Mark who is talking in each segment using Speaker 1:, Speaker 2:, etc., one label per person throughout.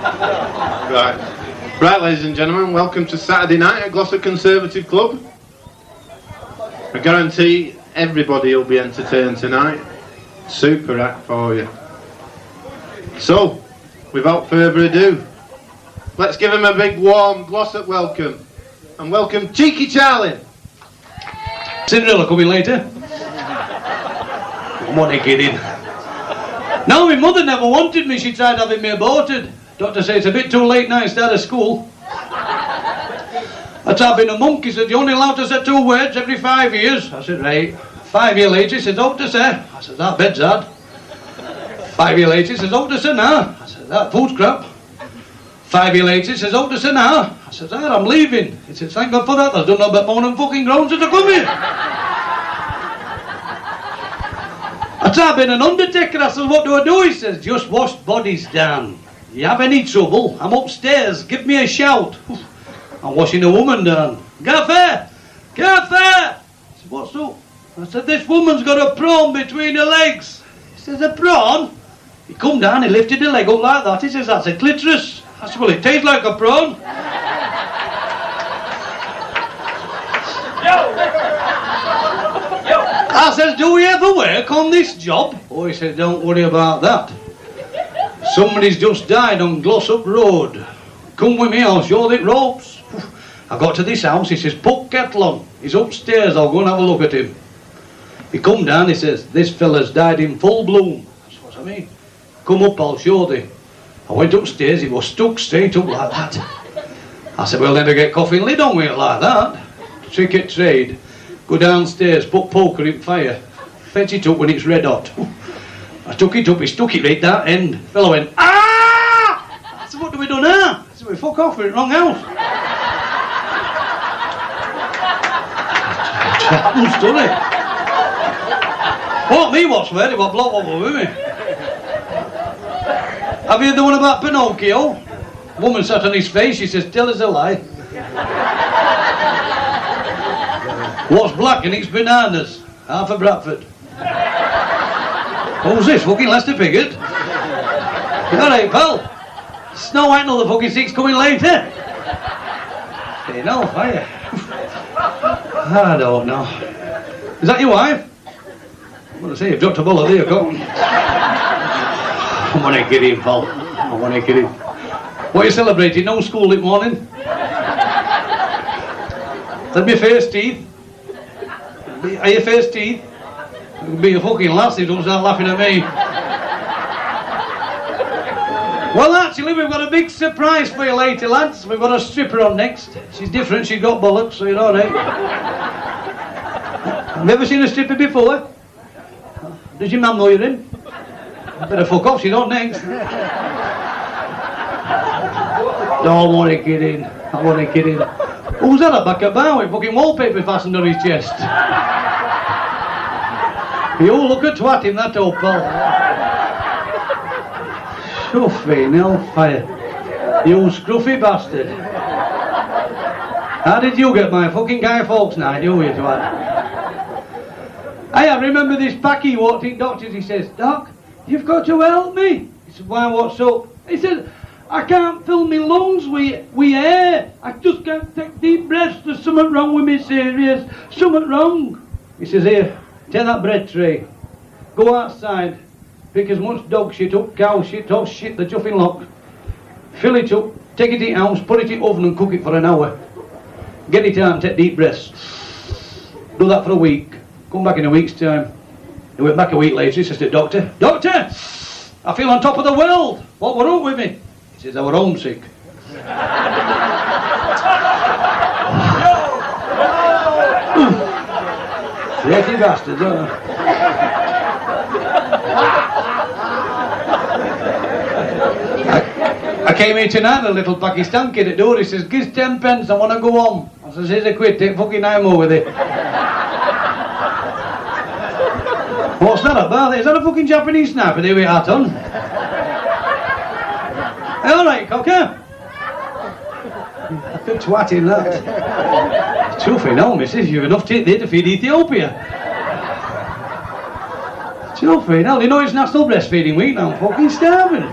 Speaker 1: Right, ladies and gentlemen, welcome to Saturday night at Gloucester Conservative Club. I guarantee everybody will be entertained tonight. Super act for you. So, without further ado, let's give him a big warm Gloucester welcome. And welcome Cheeky Charlie.
Speaker 2: Cinderella coming later. I'm only kidding. No, my mother never wanted me. She tried having me aborted. Doctor said it's a bit too late now instead of school. I tried being a monk. He said, you're only allowed to say 2 words every 5 years. I said, right. 5 years later, he said, doctor sir. I said, that bed's hard. 5 years later, he says, doctor sir, now. I said, that food's crap. 5 years later, he says, doctor sir, now. I said, sir, I'm leaving. He said, thank God for that. There's done no bit more than fucking groans since I come here. I tried being an undertaker. I said, what do I do? He says, just wash bodies down. You have any trouble? I'm upstairs. Give me a shout. I'm washing a woman down. Gaffer! Gaffer! I said, what's up? I said, this woman's got a prawn between her legs. He says, a prawn? He come down, he lifted the leg up like that. He says, that's a clitoris. I said, well, it tastes like a prawn. I says, do we ever work on this job? Oh, he said, don't worry about that. Somebody's just died on Glossop Road. Come with me, I'll show the ropes. I got to this house, he says, put kettle on. He's upstairs, I'll go and have a look at him. He come down, he says, this fella's died in full bloom. That's what I mean. Come up, I'll show thee. I went upstairs, he was stuck straight up like that. I said, we'll never get coffin lid on with it like that. Trick at trade. Go downstairs, put poker in fire. Fetch it up when it's red hot. I took it up, he stuck it right that end. Fella went, ah! I said, what do we do now? I said, we fuck off, we're in the wrong house. I'm stunning. What me what's weird, what bloke over with me. Have you heard the one about Pinocchio? Woman sat on his face, she says, tell us a lie. What's black and it's bananas? Half a Bradford. Who's this? Fucking Lester Piggott? Alright, pal. Snow White and all the fucking 6 coming later. Say no, fire. I don't know. Is that your wife? I'm going to say you've dropped a bullet there, come. I'm only kidding, pal. I'm only kidding. What are you celebrating? No school this morning? Let me first teeth. Are you first teeth? It'll be a fucking lass who don't start laughing at me. Well, actually, we've got a big surprise for you later, lads. We've got a stripper on next. She's different, she's got bollocks, so you're alright. Have you ever seen a stripper before? Does your mum know you're in? Better fuck off, she's on next. Don't want to get in. I want to get in. Who's that at back of bar with fucking wallpaper fastened on his chest? You look at twat in that old pal. Shuffy, hellfire. You scruffy bastard. How did you get my fucking Guy Fawkes night, you twat? Hey, I remember this packy walked in doctors, he says, Doc, you've got to help me. He said, why, what's up? He said, I can't fill my lungs with air. I just can't take deep breaths. There's something wrong with me, serious. Something wrong. He says, here, take that bread tray. Go outside. Pick as much dog shit up, cow shit, horse shit, the chuffing lock. Fill it up, take it in the house, put it in the oven and cook it for an hour. Get it out and take deep breaths. Do that for a week. Come back in a week's time. He went back a week later, he says to the doctor, Doctor, I feel on top of the world. What were wrong with me? He says, I were homesick. Dirty bastards, aren't they? I came here tonight, a little Pakistan kid at the door, he says, give 10 pence, I want to go home. I says, here's a quid, take fucking time over with it. What's that about? Is that a fucking Japanese sniper there with your hat on? Hey, alright, cocker. I could twat in that. Chuffy, no, missus, you've enough to there to feed Ethiopia. Chuffy, hell, you know it's National Breastfeeding Week now, I'm fucking starving.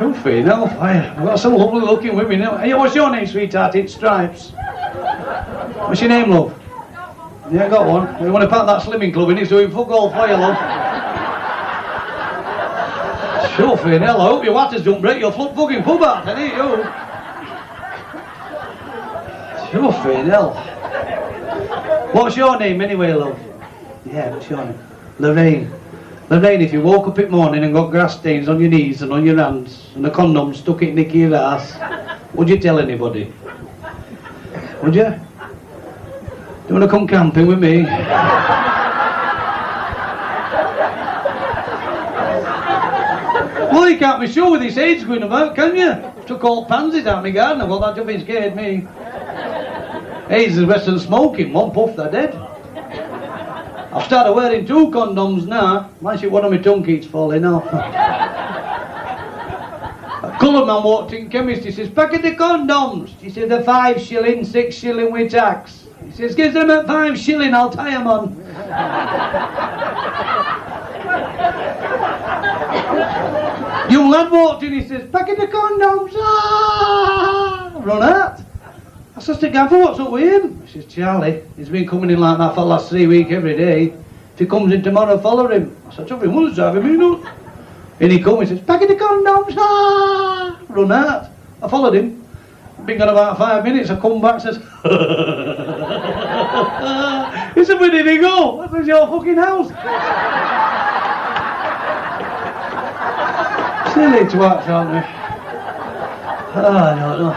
Speaker 2: Filthy, no fire. I've got some lovely looking women now. Hey, what's your name, sweetheart? It's Stripes. What's your name, love? Yeah, I got one. You want to pack that slimming club in? He's doing fuck all for you, love. Filthy, hell, I hope your waters don't break your fucking pub out, then, ain't you? Filthy, hell. What's your name, anyway, love? Yeah, what's your name? Lorraine. Lorraine, if you woke up in the morning and got grass stains on your knees and on your hands and a condom stuck in Nicky your ass, would you tell anybody? Would you? Do you want to come camping with me? Well, you can't be sure with this AIDS going about, can you? Took all pansies out of my garden. Well, that jumping scared me. AIDS is worse than smoking. One puff, they're dead. I've started wearing 2 condoms now. Mind you, one of my tongue keeps falling off. A coloured man walked in chemist. He says, packet of condoms. He says, they're 5 shilling, 6 shilling with tax. He says, give them at 5 shilling, I'll tie them on. Young lad walked in. He says, packet of condoms. Ah! Run out. I says to Gaffer, what's up with him? He says, Charlie, he's been coming in like that for the last 3 weeks every day. If he comes in tomorrow, follow him. I said, something was driving me nuts. And he comes, he says, packet of condoms, ah! Run out. I followed him. Been gone about 5 minutes, I come back, says, he said, where did he go? That was your fucking house. Silly twats, aren't they? Oh, I don't know.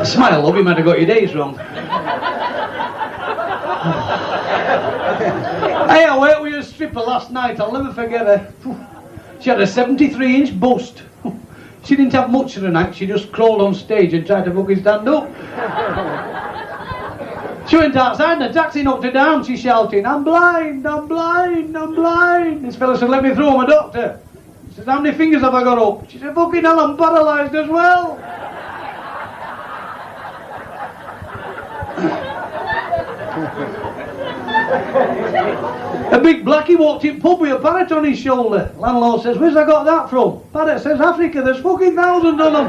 Speaker 2: Smile, love, you might have got your days wrong. Hey, I worked with a stripper last night, I'll never forget her. She had a 73-inch bust. She didn't have much of an act, she just crawled on stage and tried to fucking stand up. She went outside and the taxi knocked her down, she's shouting, I'm blind, I'm blind, I'm blind. This fella said, let me through, I'm a doctor. He says, how many fingers have I got up? She said, fucking hell, I'm paralysed as well. A big blackie walked in pub with a parrot on his shoulder. Landlord says, where's I got that from? Parrot says, Africa, there's fucking thousands of them.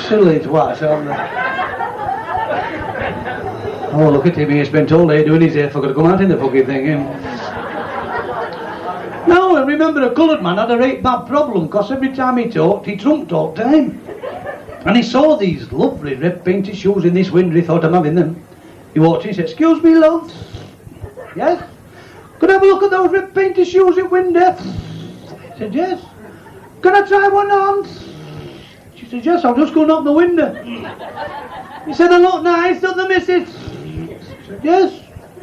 Speaker 2: Silly twats, aren't they? Oh, look at him, he spent all day doing his hair, forgot to come out in the fucking thing, him. No, I remember a coloured man had a right bad problem, because every time he talked, he trumped all the time. And he saw these lovely red painted shoes in this window, he thought, I'm having them. He walked in, he said, excuse me, love. Yes? Could I have a look at those red painted shoes in window? He said, yes. Can I try one on? She said, yes, I'll just go knock the window. He said, they look nice, don't they, missus? He said, yes.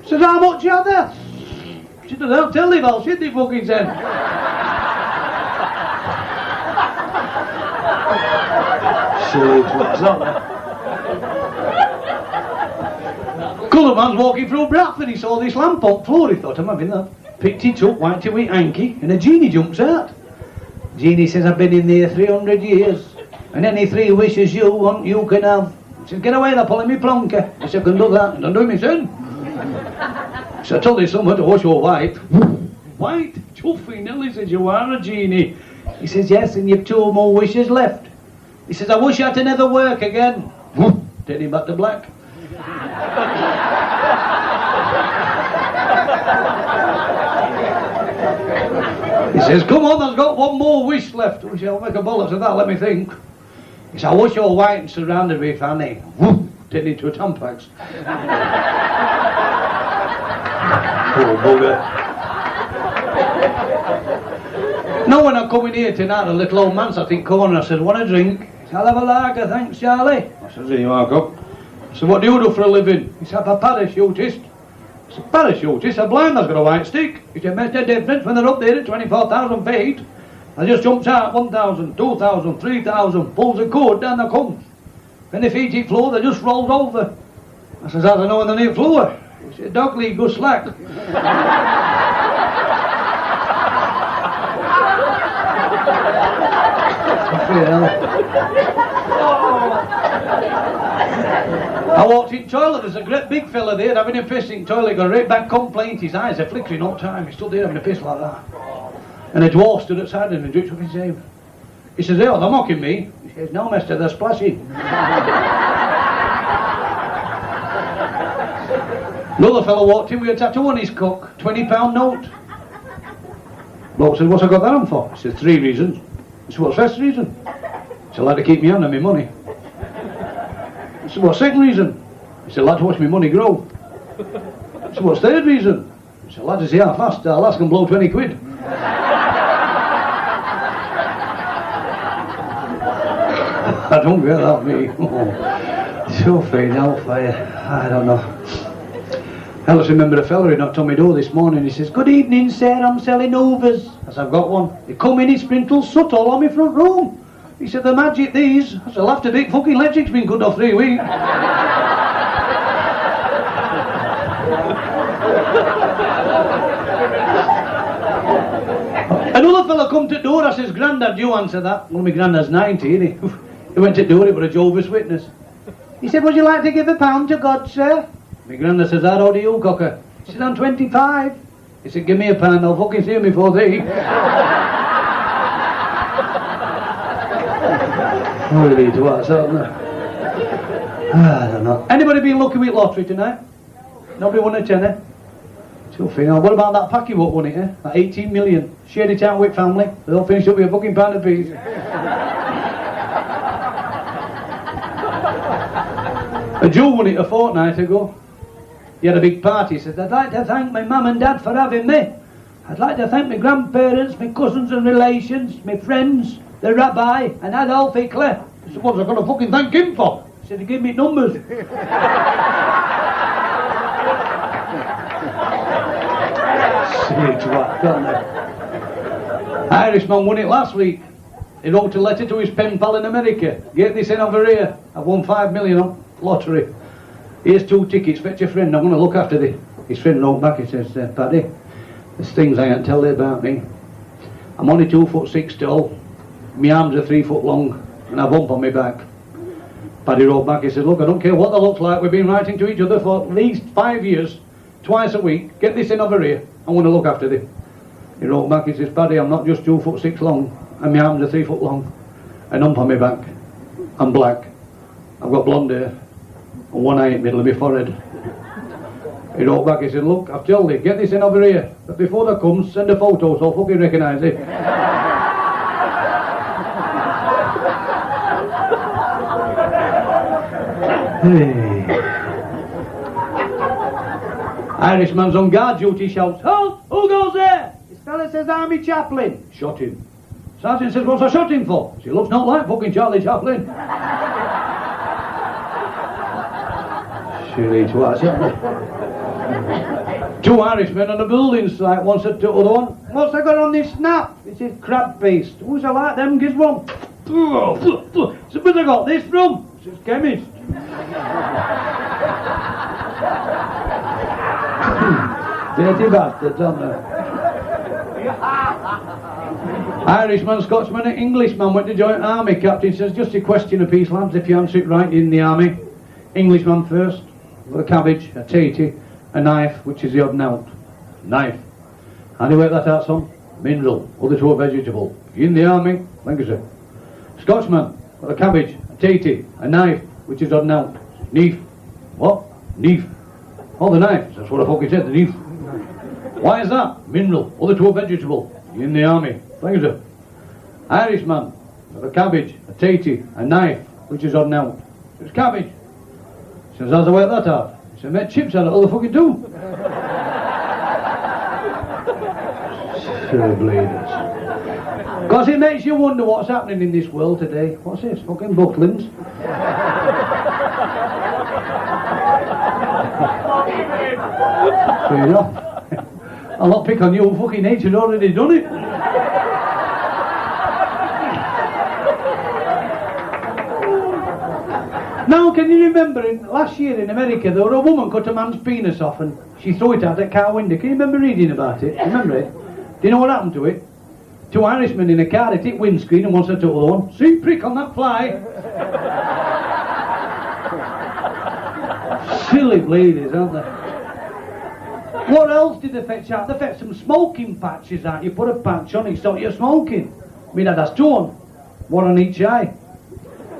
Speaker 2: He said, how much are they? She said, I'll tell you, I'll shit the fucking said. Silly twats, aren't they? Coloured man's walking through Bradford, he saw this lamp on the floor, he thought, I'm having that. Picked it up, wiped it with hanky, and a genie jumps out. Genie says, I've been in there 300 years, and any 3 wishes you want, you can have. He says, get away, they're pulling me plonker. He said, I can do that, don't do me, son. So I told you something to wash your white. White? Chuffy, Nelly says, you are a genie. He says, yes, and you've 2 more wishes left. He says, I wish I had to never work again. Turn him back to black. He says, come on, I've got 1 more wish left. He says, I'll make a bollocks of that, let me think. He says, I wish you're white and surrounded with fanny. Turn into a Tampax. Poor bugger. No, when I come in here tonight, a little old man sat in corner, I said, want a drink? He said, I'll have a lager, thanks, Charlie. I said, here you are, go. I said, what do you do for a living? He said, I'm a parachutist. I said, parachutist? A blind man's got a white stick. He said, makes no difference when they're up there at 24,000 feet. I just jumps out 1,000, 2,000, 3,000, pulls a cord down the comes. When the feet hit floor, they just rolled over. I says, how do I know when they're near floor? He said, dog league, go slack. I walked in toilet, there's a great big fella there having a piss in toilet, got a right bad complaint, his eyes are flickering all the time, he's stood there having a piss like that. And a dwarf stood outside him and dripped up his name. He says, "Oh, they're mocking me." He says, "No, mister, they're splashing." Another fellow walked in with a tattoo on his cock, £20 note. Bloke said, "What's I got that on for?" He said, "3 reasons." He said, "What's the first reason?" He said, "Like to keep me hand and my money." He said, "What's the second reason?" He said, "Like to watch my money grow." He said, "What's the third reason?" He said, "Lad, to see how fast our lass can blow 20 quid. I don't get that, me. So fade hellfire. I don't know. I just remember a fella who knocked on my door this morning. He says, "Good evening, sir, I'm selling Hoovers." I said, "I've got one." He come in, he sprinkled soot all on my front room. He said, "The magic these." I said, "I'll have to think, fucking electric's been good off 3 weeks. Another fella come to the door, I says, "Grandad, you answer that." Well, my granddad's 90, isn't he? He went to the door, it was a Jehovah's Witness. He said, "Would you like to give £1 to God, sir?" My granddad says, "How old are you, cocker?" He said, "I'm 25. He said, "Give me £1, I'll fucking see him before thee." Really, what's that? I don't know. Anybody been lucky with lottery tonight? Nobody won a tenner? Too final. What about that packy what won it, eh? That 18 million. Shared it out with family. They all finished up with a fucking pound apiece. A Jew won it a fortnight ago. He had a big party. He said, "I'd like to thank my mum and dad for having me. I'd like to thank my grandparents, my cousins and relations, my friends, the rabbi, and Adolf Hitler." I said, "What's I got to fucking thank him for?" He said, "He gave me numbers." Silly twat, don't they? Irishman won it last week. He wrote a letter to his pen pal in America. "Get this in over here. I've won 5 million on lottery. Here's 2 tickets, fetch your friend, I'm going to look after thee." His friend wrote back, he says, "Paddy, there's things I can't tell you about me. I'm only 2'6" tall, my arms are 3 foot long, and I've a bump on my back." Paddy wrote back, he said, "Look, I don't care what they look like, we've been writing to each other for at least 5 years, twice a week. Get this in over here, I want to look after thee." He wrote back, he says, "Paddy, I'm not just 2'6" long, and my arms are 3 foot long, a hump on my back, I'm black, I've got blonde hair, and one eye in the middle of my forehead." He wrote back, he said, "Look, I've told you, get this in over here, but before they come, send a photo so I'll fucking recognise it." Hey. Irishman's on guard duty, shouts, "Halt! Who goes there?" This fella says, "Army chaplain." Shot him. Sergeant says, "What's I shot him for?" He looks not like fucking Charlie Chaplin. Silly twats, aren't they? 2 Irishmen on a building site, one said to the other one, "What's I got on this snap?" He said, "Crab paste." "Who's I like them? Gives one." So, "Where's I got this from?" He says, "Chemist." Dirty bastards, aren't they? Irishman, Scotsman and Englishman went to join army. Captain says, "Just a question apiece, lads, if you answer it right in the army." Englishman first, with a cabbage, a tatey, a knife, which is the odd nout. Knife. How do you work that out, son? Mineral, other 2 are vegetable. In the army, thank you, sir. Scotsman, with a cabbage, a tatey, a knife, which is odd nout. Knife. What? Knife. Oh, the knife. That's what I fucking said, the knife. Why is that? Mineral, other 2 are vegetable. In the army, thank you, sir. Irishman, with a cabbage, a tatey, a knife, which is odd nout. It's cabbage. He says, "How's I work that out?" He said, "Make chips out of it, all the fucking do." Silly bleeders. Because it makes you wonder what's happening in this world today. What's this? Fucking butlins. So, you know, I'll not pick on you, fucking nature's already done it. Now, can you remember last year in America, there was a woman cut a man's penis off and she threw it out at car window. Can you remember reading about it? Remember it? Do you know what happened to it? 2 Irishmen in a car, it hit windscreen and one said to the other one, "See, prick on that fly." Silly bleeders, aren't they? What else did they fetch out? They fetched some smoking patches out. You put a patch on, it stopped you smoking. Me dad has two on. One on each eye.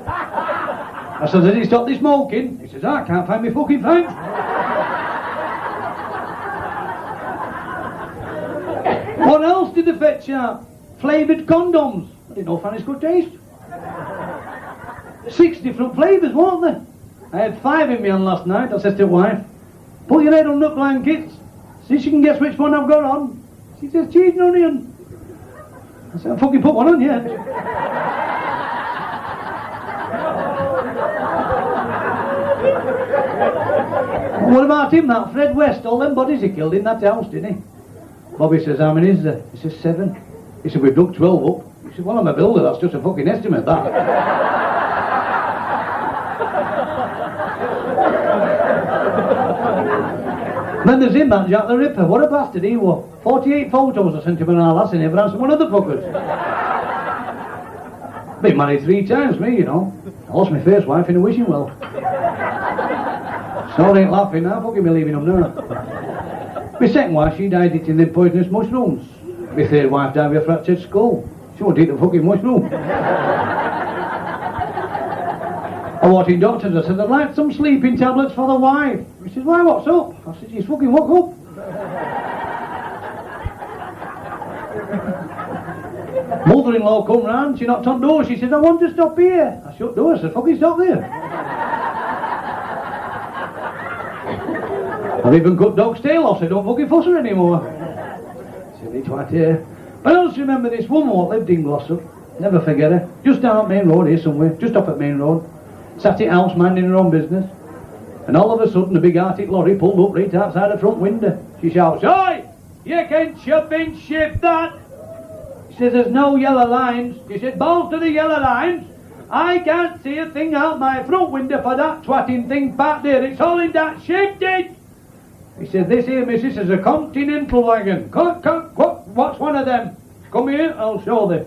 Speaker 2: I said, did he stop the smoking? He says, I can't find me fucking fangs. What else did they fetch out? Flavoured condoms. I didn't know fanny's good taste. 6 different flavours, weren't there? I had 5 in me on last night. I said to the wife, put your head on the blankets, see if she can guess which one I've got on. She says, cheese and onion. I said, I fucking put one on yet. What about him, that Fred West? All them bodies he killed in that house, didn't he? Bobby says, how many is there? He says, 7. He said, we've dug 12 up. He said, well, I'm a builder, that's just a fucking estimate, that. Then there's him, that Jack the Ripper. What a bastard he was. 48 photos I sent him and all that, and never answered one of the fuckers. Been married 3 times, me, you know. I lost my first wife in a wishing well. So I ain't laughing now, fucking me leaving them now. My second wife, she died eating them poisonous mushrooms. My third wife died with a fractured skull. She won't eat the fucking mushroom. I went in doctors, I said, I'd like some sleeping tablets for the wife. He says, why, what's up? I said, she's fucking woke up. Mother-in-law come round, she knocked on the door, she said, I want to stop here. I shut the door, I said, fucking stop there. I've even cut dog's tail off, so don't fucking fuss her anymore. Silly twat here. But I also remember this woman what lived in Glossop. Never forget her. Just down at Main Road here somewhere, just off at Main Road. Sat at house minding her own business. And all of a sudden a big Arctic lorry pulled up right outside the front window. She shouts, oi! You can chop and shift that! She says, there's no yellow lines. She said, balls to the yellow lines. I can't see a thing out my front window for that twatting thing back there. It's all in that shifted. He said, this here, missus, is a Continental wagon. What's one of them? Come here, I'll show them.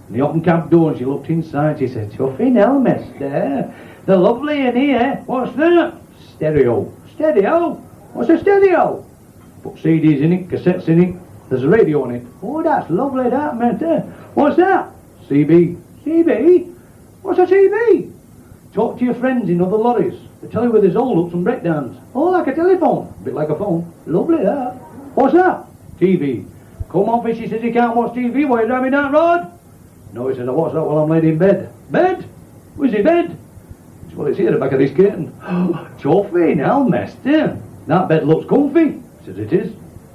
Speaker 2: And he opened cab door and she looked inside. She said, chuffing hell, mister. They're lovely in here. What's that? Stereo. Stereo? What's a stereo? Put CDs in it, cassettes in it. There's a radio on it. Oh, that's lovely, that, mister. What's that? CB. CB? What's a CB? Talk to your friends in other lorries. They tell you where there's hold-ups and breakdowns. Oh, like a telephone. A bit like a phone. Lovely, that. What's that? TV. Come on, fish, he says you can't watch TV while you're driving down the road. No, he says, I watch that while I'm laid in bed. Bed? Where's your bed? He says, well, it's here at the back of this curtain. Chuffy, now, mister. That bed looks comfy. He says, it is.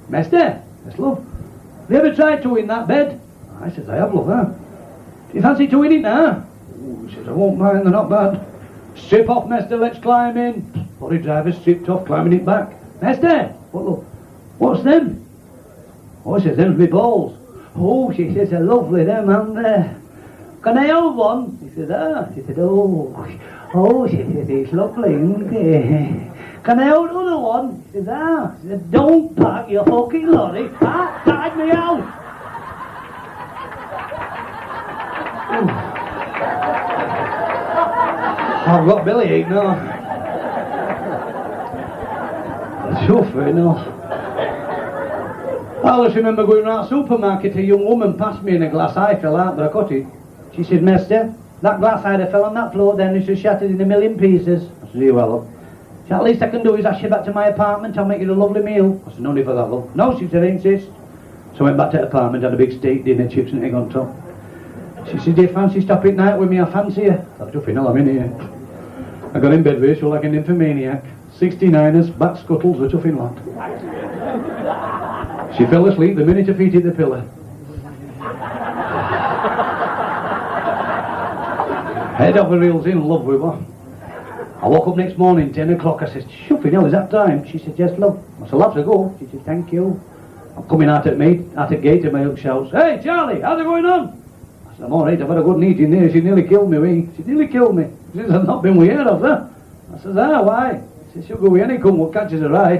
Speaker 2: Mister, yes, love. Have you ever tried to in that bed? I says, I have, love, that. Do you fancy to in it now? Oh, he says, I won't mind, they're not bad. Strip off, mister, let's climb in. Lorry driver stripped off, climbing it back. Mister, what, look, what's them? Oh, he says, them's me balls. Oh, she says, they're lovely, them, and can I hold one? He said, ah. She said, oh, she says, it's lovely, isn't it? Can I hold another one? She says, ah. She said, don't park your fucking lorry. Ah, tide me out. I've got bellyache now. Chauffeur, no. I always remember going around the supermarket, a young woman passed me in a glass eye, fell out, but I cut it. She said, mister, that glass eye that fell on that floor then is just shattered in a million pieces. I said, you well, love. She said, at least I can do is ask you back to my apartment, I'll make you a lovely meal. I said, no need for that, love. No, she said, I insist. So I went back to the apartment, had a big steak dinner, chips and egg on top. She said, do you fancy stopping night with me? I fancy you. I said, tough enough, I'm in here. I got in bed with her, like an nymphomaniac. 69ers, back scuttles, a tough in lot. She fell asleep the minute her feet hit the pillow. Head over heels in love with her. I woke up next morning, 10 o'clock. I said, shuffing hell, is that time? She said, yes, love. I said, I'll have to go. She said, thank you. I'm coming out at the gate and my hook shouts, hey, Charlie, how's it going on? I said, I'm all right, I've had a good night in there. She nearly killed me, She nearly killed me. She says, I've not been with her, have I? I says, ah, why? She says, she'll go with any cunt what catches her eye.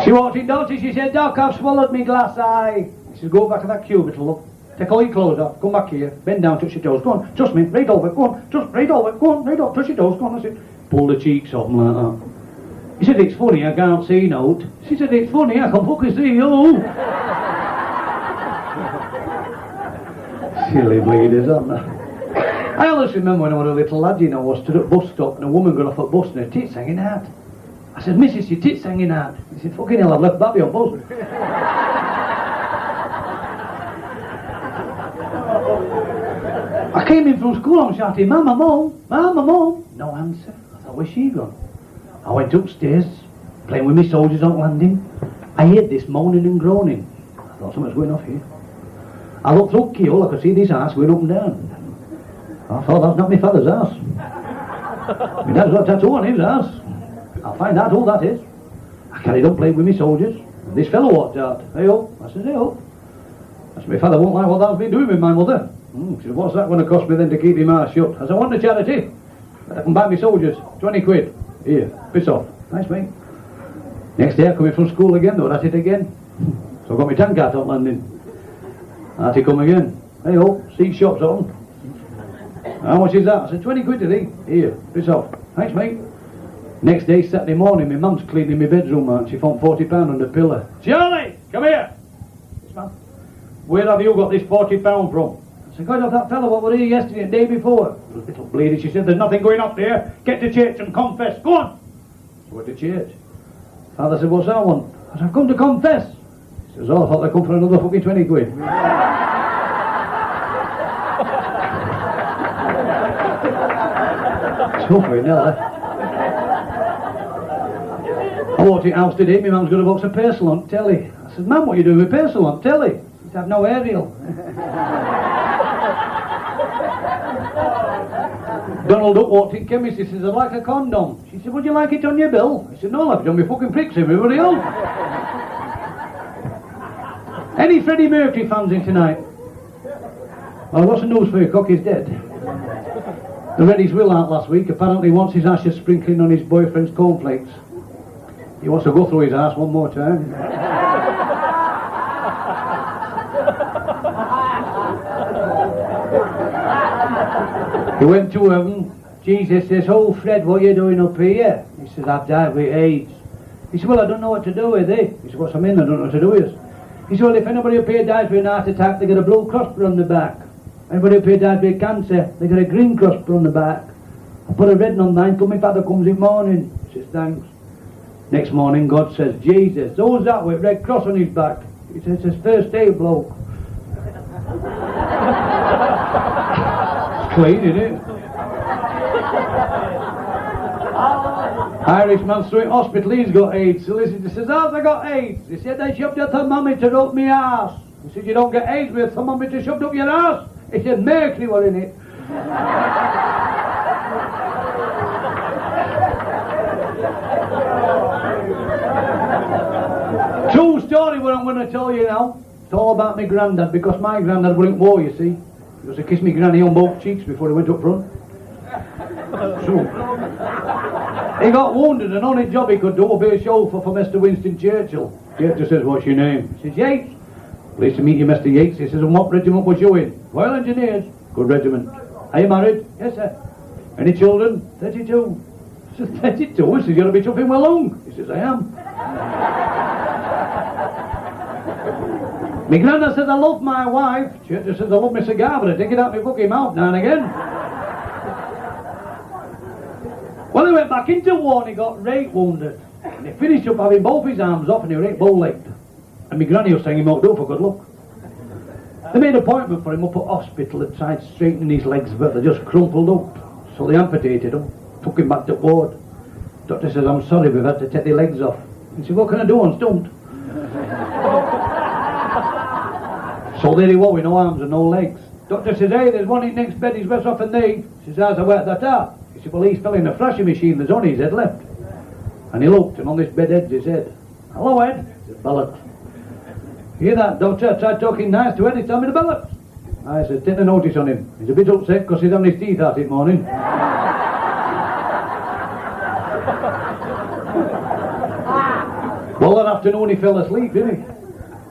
Speaker 2: She walked in, don't she? She said, Doc, I've swallowed me glass eye. She said, go back to that cubicle, look. Take all your clothes off, come back here, bend down, touch your toes, go on, trust me, right over, go on, just right over, go on, right over, touch your toes, go on, that's it. Pull the cheeks up like that. He said, it's funny, I can't see note. She said, it's funny, I can fucking see you. Silly bleeders, aren't they? I always remember when I was a little lad, you know, I stood at bus stop and a woman got off at bus and her tits hanging out. I said, Missus, your tits hanging out. He said, fucking hell, I've left Babby on bus. I came in from school, I'm shouting, Mama, Mum, Mama, Mum. No answer. I thought, where's she gone? I went upstairs, playing with my soldiers on landing. I heard this moaning and groaning. I thought, something's going off here. I looked through the keyhole, I could see this house going up and down. I thought, that's not my father's house. My dad's got a tattoo on his house. I'll find out who that is. I carried on playing with my soldiers. This fellow walked out. Hey up. I said, hey up. I said, my father won't like what that's been doing with my mother. She said, what's that going to cost me then to keep my mouth shut? I said, I want a charity. I can buy my soldiers. 20 quid. Here, piss off. Thanks, mate. Next day I come in from school again, though, at it again. So I got my tank out on landing. I had to come again. Hey up, seat shops on. How much is that? I said, 20 quid today. Here, piss off. Thanks, mate. Next day, Saturday morning, my mum's cleaning my bedroom out. She found £40 on the pillar. Charlie, come here. Yes, ma'am. Where have you got this £40 from? I said, God, of that fellow what were here yesterday and the day before. Little bleeder, she said, there's nothing going up there. Get to church and confess. Go on. So went to church. Father said, what's that one? I said, I've come to confess. He says, oh, I thought they'd come for another fucking 20 quid. Suffering, hell, I walked in the house today, my mum's got a box of parcel on telly. I said, Mum, what are you doing with parcel on telly? She said, I've no aerial. Donald Duck walked in chemist, he says, I'd like a condom. She said, would you like it on your bill? I said, no, I've done my fucking pricks, everybody else. Any Freddie Mercury fans in tonight? Well, what's the news for you? Cocky's dead. They read his will out last week. Apparently he wants his ashes sprinkling on his boyfriend's cornflakes. He wants to go through his ass one more time. He went to heaven. Jesus says, oh Fred, what are you doing up here? He says, I've died with AIDS. He said, well, I don't know what to do with it. He said, what's I mean? I don't know what to do with it. He said, well, if anybody up here dies with an heart attack, they get a blue cross on the back. Anybody up here dies with cancer, they get a green cross on the back. I put a red on mine till my father comes in morning. He says, thanks. Next morning, God says, Jesus, who's that with red cross on his back? He says, it's his first aid bloke. It's clean, isn't it? Irishman through in hospital, he's got AIDS. Solicitor says, how's I got AIDS? He said, they shoved a thermometer up my arse. He said, you don't get AIDS with a thermometer shoved up your arse. He said, mercury were in it. True story what I'm going to tell you now. It's all about my granddad, because my granddad went war, you see. He used to kiss me granny on both cheeks before he went up front. So, he got wounded, and only job he could do was be a chauffeur for Mr. Winston Churchill. Churchill says, what's your name? He says, Yates. Pleased to meet you, Mr. Yates. He says, and what regiment was you in? Royal Engineers. Good regiment. Are you married? Yes, sir. Any children? 32. He says, 32? He says, you're going to be chuffing well long. He says, I am. My granddad says, I love my wife. Churchill says, I love my cigar, but I take it out my fucking mouth now and again. Well, he went back into war and he got rape wounded. And he finished up having both his arms off and he was rape bow-legged. And my granny was saying he might do for good luck. They made an appointment for him up at hospital and tried straightening his legs, but they just crumpled up. So they amputated him, took him back to ward. Doctor says, I'm sorry, we've had to take the legs off. He said, what can I do? I'm stumped. So there he was with no arms and no legs. Doctor says, hey, there's one in next bed, he's worse off than thee. He says, how's I work that out? He said, well, he's fell in a thrashing machine, there's only his head left. And he looked, and on this bed head's his head. Hello, Ed. He said, Ballot. Hear that, doctor? I tried talking nice to Ed, he's telling me the Ballot. I said, take a notice on him. He's a bit upset because he's having his teeth out this morning. Well, that afternoon he fell asleep, didn't he?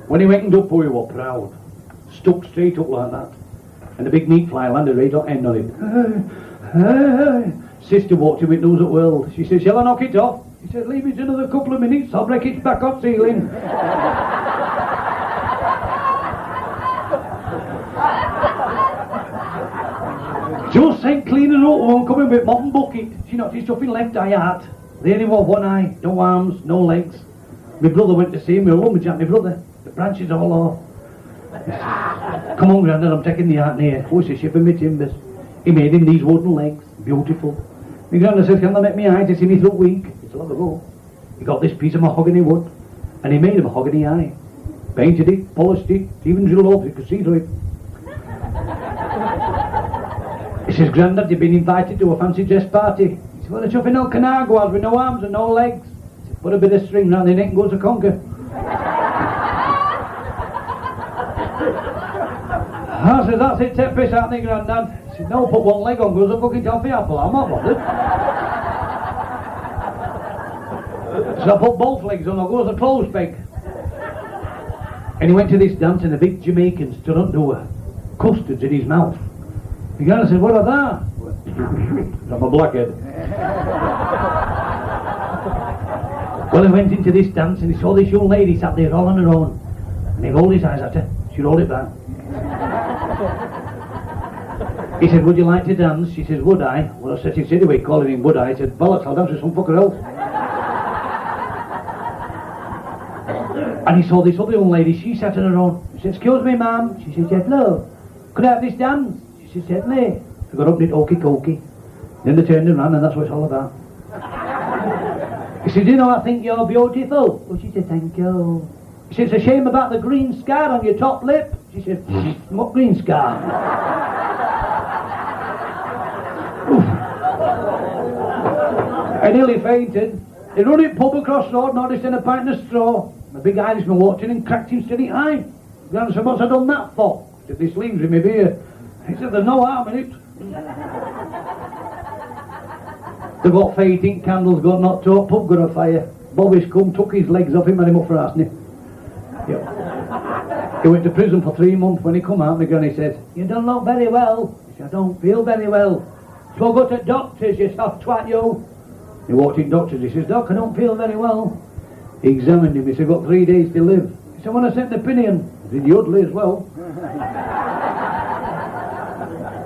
Speaker 2: When he wakened up, he was proud. stuck straight up like that. And the big meat fly landed right on end on it. Sister walked in with news at world. She said, shall I knock it off? He said, leave it another couple of minutes, I'll break it back on ceiling. Just sent cleaner up one coming with mop and bucket. She knocked his stuff in left eye out. They only have one eye, no arms, no legs. My brother went to see him, my lumberjack, my brother. The branches all off. Come on, Grandad, I'm taking the art near. Oh, it's a ship of my timbers. He made him these wooden legs, beautiful. My Grandad says, can I make me eye to see me through week? It's long ago. He got this piece of mahogany wood, and he made a mahogany eye. Painted it, polished it, even drilled holes, you could see through it. He says, Grandad, you've been invited to a fancy dress party. He said, well, a chuffing old Canaguas with no arms and no legs. He said, put a bit of string round the neck and goes to conquer. I said, that's it, take piss out of me, Grandad. He said, no, put one leg on, goes a fucking toffee apple, I'm not bothered. So I put both legs on, I goes a clothes peg. And he went to this dance and a big Jamaican stood up to her, custards in his mouth. The guy said, what are that? I'm a blackhead. Well, he went into this dance and he saw this young lady sat there all on her own. And he rolled his eyes at her, she rolled it back. He said, would you like to dance? She says, would I? Well, I said, he said, anyway, calling him would I? He said, bollocks, I'll dance with some fucker else. And he saw this other young lady, she sat on her own. He said, excuse me, ma'am. She said, hello, could I have this dance? She said, certainly. They got up and did okey cokey. Then they turned around and that's what it's all about. He said, you know, I think you're beautiful. Oh, she said, thank you. He said, it's a shame about the green scar on your top lip. She said, what green scar? I nearly fainted. He run in pub across the road, noticed in a pint of straw. A big Irishman walked in and cracked him steady eye. Grandad said, what's I done that for? He said, this leaves in my beer. He said, there's no harm in it. They got fading candles, got knocked up, pub got a fire. Bobby's come, took his legs off him and him up for asking. Yep. He went to prison for 3 months. When he come out, my granny said, you don't look very well. He said, I don't feel very well. So I go to doctors, you soft twat you. He walked in doctors, he says, Doc, I don't feel very well. He examined him, he said, got 3 days to live. He said, when I sent the opinion, he said, you'd as well.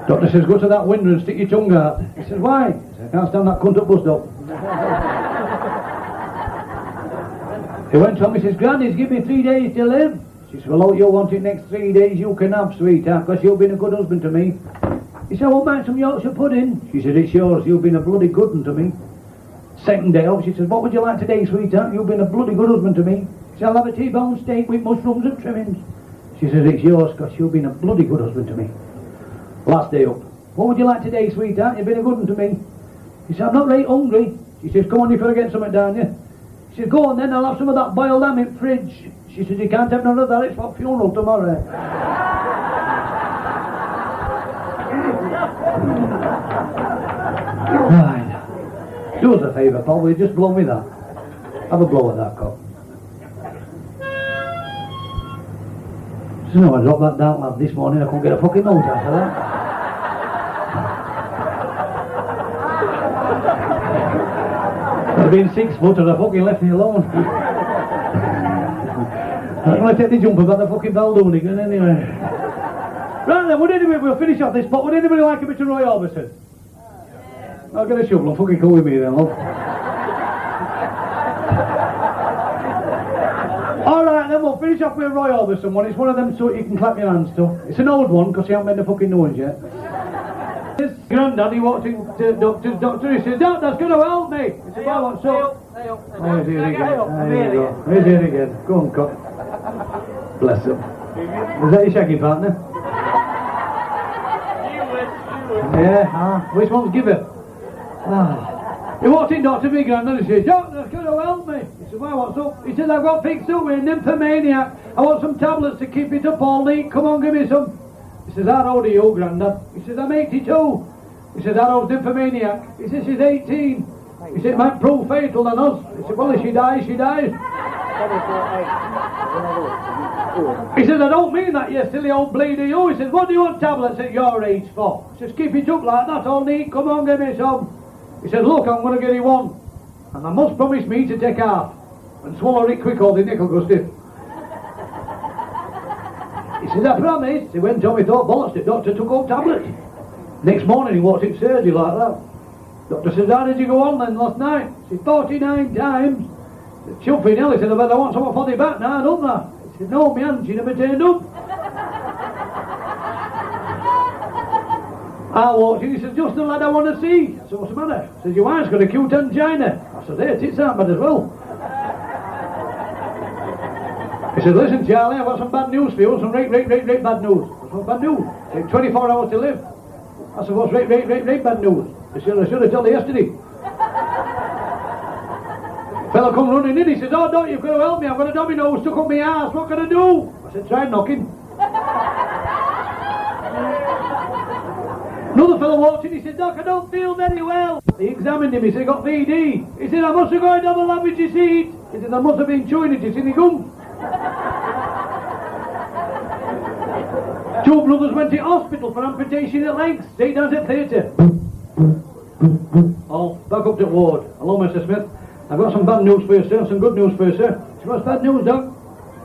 Speaker 2: Doctor says, go to that window and stick your tongue out. He says, why? He said, I can't stand that cunt up bus stop. He went home, he says, Granny's give me 3 days to live. She said, well, all you want in the next 3 days you can have, sweetheart, because you've been a good husband to me. He said, I won't mind some Yorkshire pudding. She said, it's yours, you've been a bloody good one to me. Second day off, she says, what would you like today, sweetheart? You've been a bloody good husband to me. She said, I'll have a T-bone steak with mushrooms and trimmings. She says, it's yours, because you've been a bloody good husband to me. Last day up, what would you like today, sweetheart? You've been a good one to me. She said, I'm not very hungry. She says, come on, you've got to get something down you. She said, go on then, I'll have some of that boiled ham in fridge. She says, you can't have none of that, it's for funeral tomorrow. Right. Do us a favour, Paul, will you just blow me that? Have a blow at that cup. So no, I dropped that down lab this morning, I couldn't get a fucking note after that. I've been 6 foot and I fucking left me alone. I'm going to take the jump about the fucking Baldoonigan anyway. Right then, we'll finish off this spot. Would anybody like a bit of Roy Orbison? I'll get a shovel and fucking come with me then, love. Alright then, we'll finish off with a Roy Orbison one. It's one of them so you can clap your hands to. It's an old one because he hasn't made the fucking noise yet. His granddad, he walked in to doctor, he said, Doc, that's going to help me. He said, well, what's up? Oh, he's here again. He's here again. Go on, cock. Bless him. Is that your shaggy partner? Yeah, which one's give it? He walked in, Dr. Big Granddad, and he says, Doc, that's going to help me. He said, well, what's up? He said, I've got fixed up with an nymphomaniac. I want some tablets to keep it up all night. Come on, give me some. He says, how old are you, Grandad? He says, I'm 82. He says, how old's nymphomaniac? He says, she's 18. He said, it might prove fatal on us. He said, well, if she dies, she dies. He says, I don't mean that, you silly old bleeder you. He says, what do you want tablets at your age for? He says, keep it up like that, all neat. Come on, give me some. He says, look, I'm going to give you one. And I must promise me to take half and swallow it quick or the nickel goes stiff. He says, I promise. He went on, he thought, bollocks, the doctor took up tablet. Next morning he walked in surgery like that. Doctor says, how did you go on then last night? He said, 49 times. The chuffing hell, he said, I bet I want someone for the back now, don't I? He said, no, my aunt, she never turned up. I walked in, he said, just the lad I want to see. I said, what's the matter? He says, your wife's got acute angina. I said, there, tits aren't bad as well. He said, listen, Charlie, I've got some bad news for you, some great bad news. What's bad news? He said, 24 hours to live. I said, what's great bad news? He said, I should have told you yesterday. Fellow come running in, he says, oh, don't, you've got to help me, I've got a domino stuck up my arse, what can I do? I said, try knocking. Another fellow walked in, he said, Doc, I don't feel very well. He examined him, he said, got VD. He said, I must have gone down the lavatory seat. He said, I must have been chewing it, it's in the gum. Two brothers went to hospital for amputation of legs. Sit down at theatre. Oh, back up to ward. Hello, Mr. Smith. I've got some bad news for you, sir, some good news for you, sir. She what's bad news, Doc?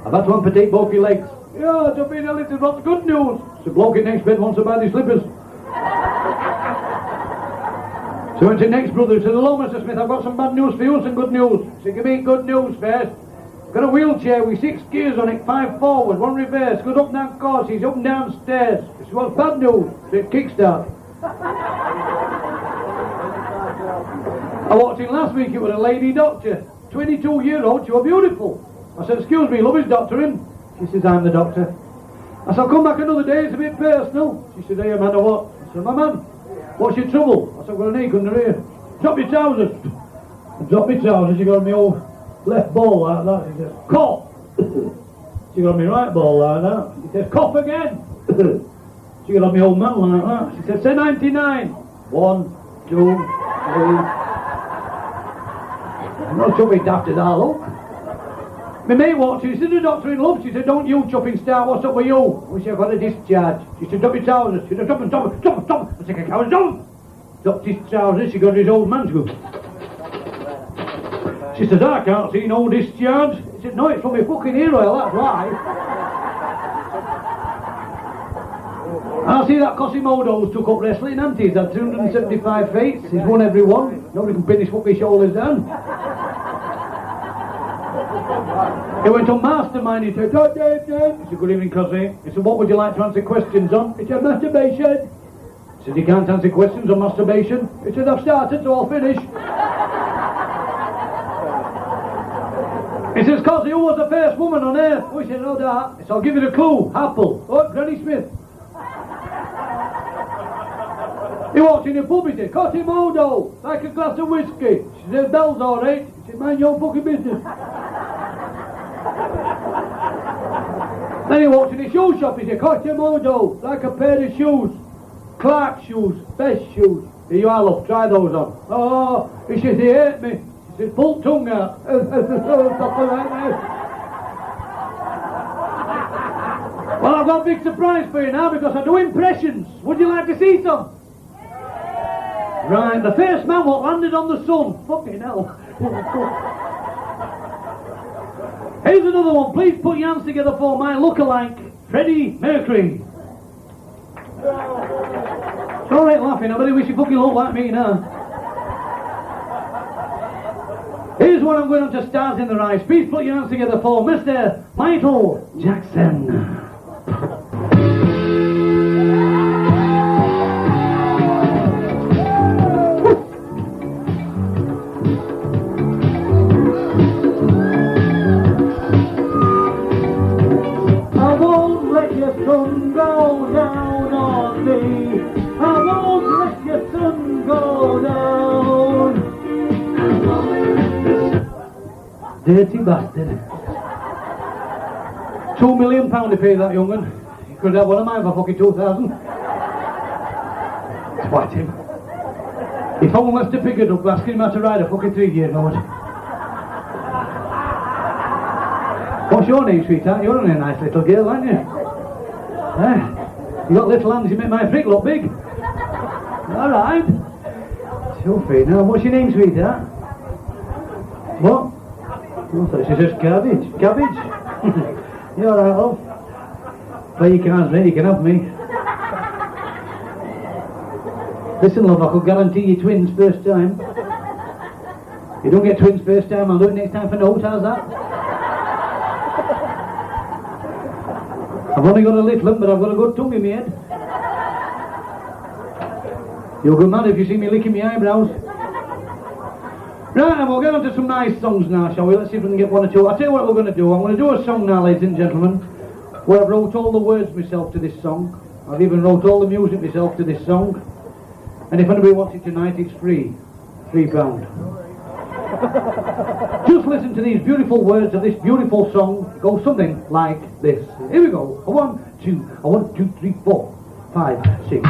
Speaker 2: I've had to amputate both your legs. Yeah, don't be a little, what's good news? It's a bloke in next bed wants to buy these slippers. So went to next brother, he said, hello, Mr. Smith, I've got some bad news for you, some good news. He said, give me good news first. Got a wheelchair with 6 gears on it, 5 forward, 1 reverse, goes up and down courses, up and down stairs. He said, what's bad news? He said, kickstart. I walked in last week, it was a lady doctor, 22-year-old, she was beautiful. I said, excuse me, love, is doctoring? She says, I'm the doctor. I said, I'll come back another day, it's a bit personal. She said, hey, man, or what? I said, my man, what's your trouble? I said, I've got an ache under here. Drop your trousers. I dropped my trousers, she got me old left ball like that. She says, cough. She got me right ball like that. She says, cough again. She got me old man like that. She says, say 99. 1, 2, 3. I'm not chuffing daft as I look. My mate walked in, she said, the doctor in love. She said, don't you chuffing start, what's up with you? Wish I got a discharge. She said, drop your trousers. She said, drop. I said, I can't drop. Dropped his trousers, she got his old man to go. She says, I can't see no discharge. He said, no, it's from my fucking ear oil, that's why. I see that Quasimodo's took up wrestling, hasn't he? He's had 275 fights, he's won every one. Nobody can pin his fucking shoulders down. He went on mastermind, he said, He said, good evening, cousin. He said, what would you like to answer questions on? He said, masturbation. He said, you can't answer questions on masturbation. He said, I've started, so I'll finish. He says, Cosy, who was the first woman on earth? Oh, he said, no doubt. He said, I'll give you the clue. Apple. Oh, Granny Smith. He walked in the pub, he said, Quasimodo, like a glass of whiskey. She said, bell's all right. He said, mind your fucking business. Then he walked in the shoe shop, he said, Quasimodo, like a pair of shoes. Clark shoes, best shoes. Here you are, love, try those on. Oh, he says, he hate me. He says, pull tongue out. Well, I've got a big surprise for you now because I do impressions. Would you like to see some? Right, the first man what landed on the sun. Fucking hell. Here's another one. Please put your hands together for my look-alike, Freddie Mercury. It's alright laughing, nobody wish you fucking look like me now. Here's what I'm going on to Stars in the Rise. Please put your hands together for Mr. Michael Jackson. Dirty bastard. £2 million to pay that young one. You could have one of mine for fucking 2,000. Spite him. If someone wants to pick it up, asking him how to ride a fucking 3-year-old. What's your name, sweetheart? You're only a nice little girl, aren't you? You got little hands, you make my prick look big. Alright. Sophie, now what's your name, sweetheart? What? Oh, I thought she says cabbage. Cabbage? You alright, love? Play your cards ready, you can have me. Listen, love, I could guarantee you twins first time. You don't get twins first time, I'll do it next time for note, how's that? I've only got a little one, but I've got a good tongue in my head. You'll go mad if you see me licking my eyebrows. Right, and we'll get on to some nice songs now, shall we? Let's see if we can get one or two. I'll tell you what we're going to do. I'm going to do a song now, ladies and gentlemen, where I've wrote all the words myself to this song. I've even wrote all the music myself to this song. And if anybody wants it tonight, it's free. £3. Just listen to these beautiful words of this beautiful song. It goes something like this. Here we go. A 1, 2, a 1, 2, 3, 4, 5, 6.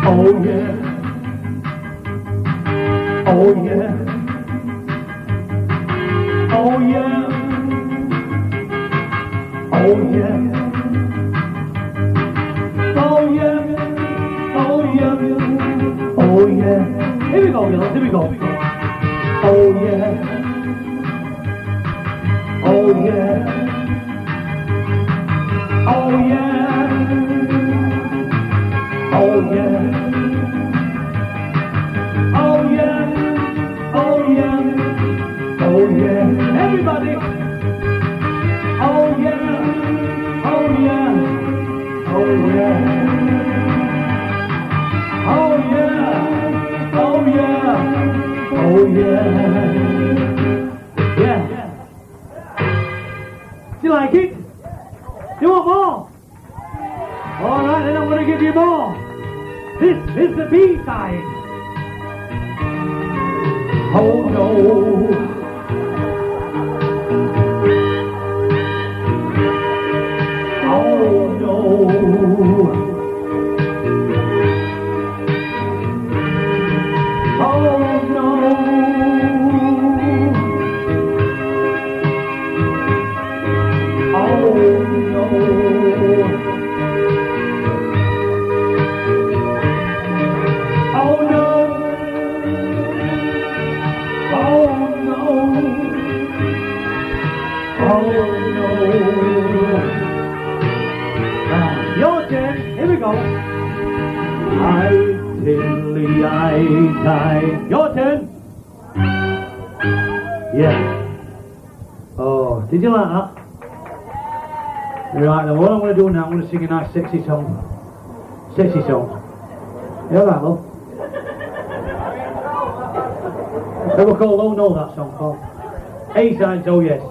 Speaker 2: Oh yeah. Oh yeah. Oh yeah. Oh yeah. Oh yeah. Oh yeah. Oh yeah. Here we go, girls, here we go. Oh yeah. Oh yeah. Oh yeah. Oh yeah. Oh yeah. Oh yeah. Oh yeah. Everybody. Oh yeah. Oh yeah. Oh yeah. Oh yeah. Oh yeah. Oh yeah. Yeah. Do you like it? You want more? Alright, then I'm going to give you more. This is the B-side. Oh no. Oh no. Oh no. Oh no. Your turn. Here we go. I tilly I die. Your turn. Yeah. Oh, did you like that? Right, then what I'm going to do now, I'm going to sing a nice sexy song. Sexy song. You alright, love? Ever called Oh No, that song, Paul? A-sides, oh yes.